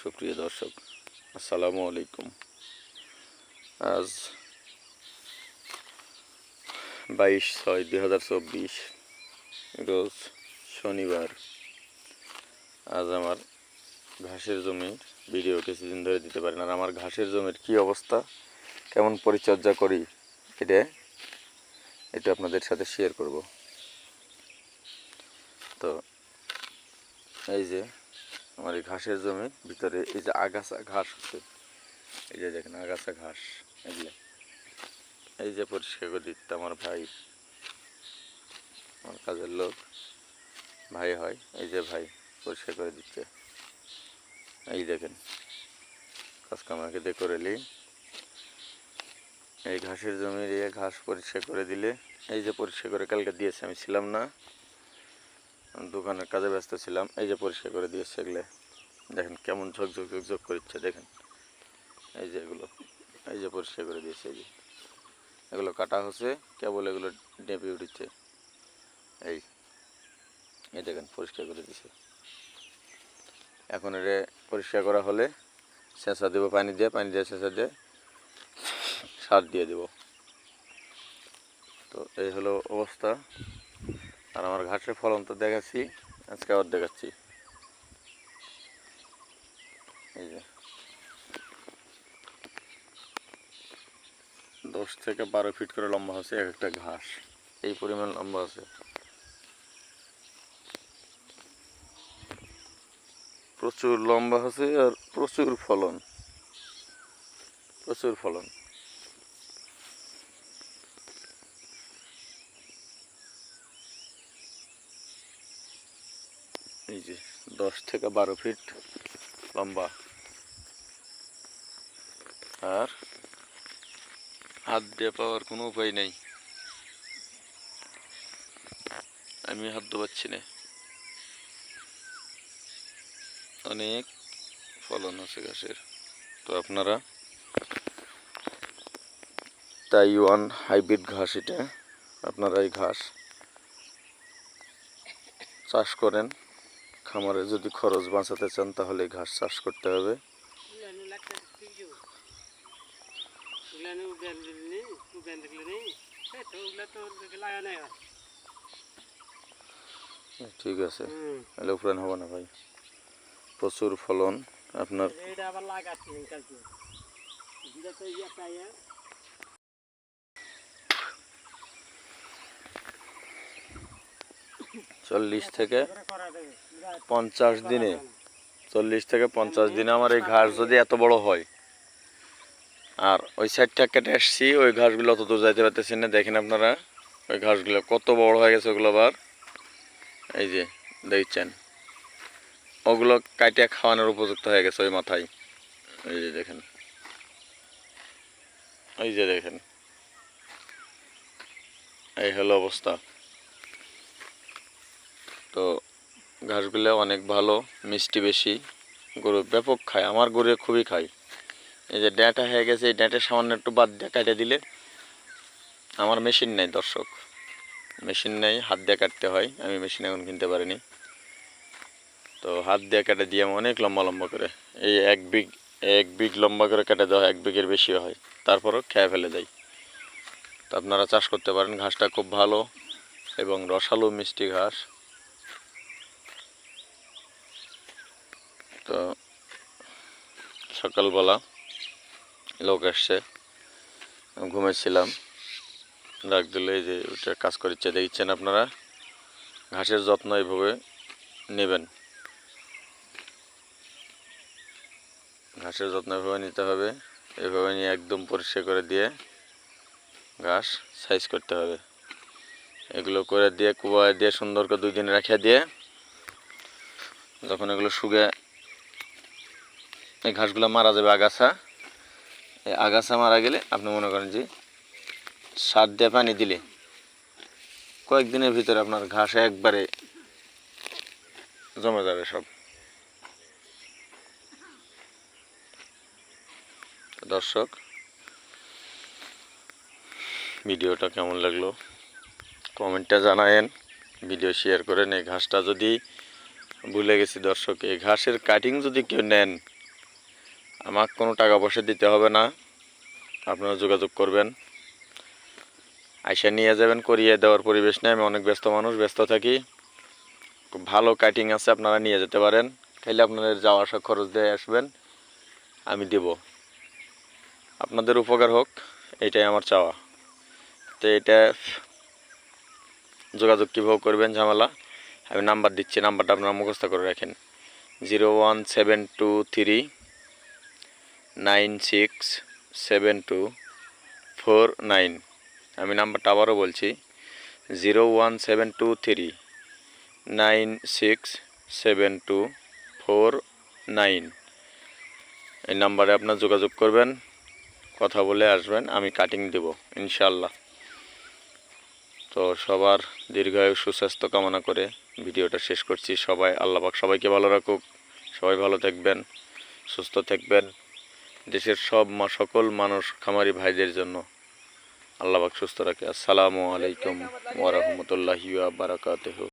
সুপ্রিয় দর্শক, আসসালামু আলাইকুম। আজ 22/6/2024 রোজ শনিবার। আজ আমার ঘাসের জমির ভিডিও কিছুদিন ধরে দিতে পারি না। আর আমার ঘাসের জমির কী অবস্থা, কেমন পরিচর্যা করি, এটা আপনাদের সাথে শেয়ার করব। তো এই যে আমার এই ঘাসের জমির ভিতরে এই যে আগাছা ঘাস হচ্ছে, এই যে দেখেন আগাছা ঘাস, এগুলো এই যে পরিষ্কার করে দিতে আমার ভাই, আমার কাজের লোক ভাই হয়, এই যে ভাই পরিষ্কার করে দিচ্ছে। এই দেখেন কাজ কামাকে দিয়ে করে নিই। এই ঘাসের জমির এই ঘাস পরিষ্কার করে দিলে, এই যে পরিষ্কার করে কালকে দিয়েছে, আমি ছিলাম না, দোকানের কাজে ব্যস্ত ছিলাম। এই যে পরিষ্কার করে দিয়েছে, এগুলো দেখেন কেমন ঝকঝক ঝকঝক করছে, দেখেন এই যে এগুলো, এই যে পরিষ্কার করে দিয়েছে, এই যে এগুলো কাটা হচ্ছে, কেবল এগুলো ডেপে উঠছে। এই এই দেখেন পরিষ্কার করে দিছে। এখন এটা পরিষ্কার করা হলে ছেঁচা দেবো, পানি দিয়ে ছেঁচা দিয়ে সার দিয়ে দেব। তো এই হলো অবস্থা। আর আমার ঘাসের ফলন তো দেখাচ্ছি, আজকে আবার দেখাচ্ছি। এই যে 10 থেকে 12 ফিট করে লম্বা হচ্ছে এক একটা ঘাস, এই পরিমাণ লম্বা আছে। প্রচুর লম্বা হচ্ছে আর প্রচুর ফলন, প্রচুর ফলন। এই যে 10 থেকে 12 ফিট লম্বা, আর হাত দিয়ে পাওয়ার কোনো উপায় নেই, আমি হাত দোবাচ্ছি না। অনেক ফলন আছে ঘাসের। তো আপনারা তাইওয়ান হাইব্রিড ঘাস, এটা আপনারা এই ঘাস চাষ করেন। খামারে যদি খরচ বাঁচাতে চান তাহলে ঘাস চাষ করতে হবে। ঠিক আছে, তাহলে উপরান হবে না ভাই, প্রচুর ফলন আপনার। 40 থেকে 50 দিনে, 40 থেকে 50 দিনে আমার এই ঘাস যদি এত বড় হয়, আর ওই সাইডটা কেটে আসছি, ওই ঘাসগুলো অত দূর যাইতে পারতেছি না। দেখেন আপনারা ওই ঘাসগুলো কত বড় হয়ে গেছে, ওগুলো আবার এই যে দেখছেন, ওগুলো কাটিয়ে খাওয়ানোর উপযুক্ত হয়ে গেছে ওই মাথায়। এই যে দেখেন, এই যে দেখেন, এই হলো অবস্থা। তো ঘাসগুলো অনেক ভালো, মিষ্টি বেশি, গরু ব্যাপক খায়, আমার গরু খুবই খায়। এই যে ড্যাঁটা হয়ে গেছে, এই ড্যাঁটা সামান্য একটু বাদ দিয়ে কাটে দিলে, আমার মেশিন নেই দর্শক, মেশিন নেই, হাত দিয়ে কাটতে হয়, আমি মেশিন এখন কিনতে পারিনি। তো হাত দিয়ে কেটে দিয়ে অনেক লম্বা লম্বা করে, এই এক বিঘ লম্বা করে কেটে দেওয়া হয়, 1 বিঘের বেশি হয়, তারপরও খেয়ে ফেলে দেয়। তো আপনারা চাষ করতে পারেন, ঘাসটা খুব ভালো এবং রসালো মিষ্টি ঘাস। তো সকালবেলা লোক আসছে, ঘুমেছিলাম, ডাক দিলে এই যে ওটা কাজ করছে, দেখছেন আপনারা। ঘাসের যত্ন এইভাবে নেবেন, ঘাসের যত্ন এভাবে নিতে হবে, এভাবে নিয়ে একদম পরিষ্কার করে দিয়ে ঘাস সাইজ করতে হবে। এগুলো করে দিয়ে কুয়ায় দিয়ে সুন্দর করে 2 দিন রেখে দিয়ে, যখন এগুলো শুকিয়ে এই ঘাসগুলো মারা যাবে, এই আগাছা মারা গেলে আপনি মনে করেন যে সার দিয়ে পানি দিলে কয়েকদিনের ভিতরে আপনার ঘাস একবারে জমে যাবে সব। দর্শক, ভিডিওটা কেমন লাগলো কমেন্টে জানায়েন, ভিডিও শেয়ার করেন। এই ঘাসটা যদি ভুলে গেছি দর্শক, এই ঘাসের কাটিং যদি কেউ নেন আমাকে কোনো টাকা পয়সা দিতে হবে না, আপনারা যোগাযোগ করবেন, আইসা নিয়ে যাবেন। করিয়ে দেওয়ার পরিবেশ নেই, আমি অনেক ব্যস্ত মানুষ, ব্যস্ত থাকি। খুব ভালো কাটিং আছে, আপনারা নিয়ে যেতে পারেন। খাইলে আপনাদের যাওয়া আসা খরচ দিয়ে আসবেন, আমি দেব। আপনাদের উপকার হোক, এইটাই আমার চাওয়া। তো এটা যোগাযোগ কীভাবে করবেন ঝামেলা, আমি নাম্বার দিচ্ছি, নাম্বারটা আপনারা মুখস্থ করে রাখেন। 01723967249। আমি নাম্বারটা আবারও বলছি, 01723967249। এই নাম্বারে আপনার যোগাযোগ করবেন, কথা বলে আসবেন, আমি কাটিং দেব ইনশাল্লাহ। তো সবার দীর্ঘায়ু সুস্বাস্থ্য কামনা করে ভিডিওটা শেষ করছি। সবাই আল্লাহ পাক সবাইকে ভালো রাখুক, সবাই ভালো থাকবেন, সুস্থ থাকবেন। দেশের সকল মানুষ খামারি ভাইদের জন্য আল্লাহ পাক সুস্থ রাখে। আসসালামু আলাইকুম ওয়া রাহমাতুল্লাহি ওয়া বারাকাতুহু।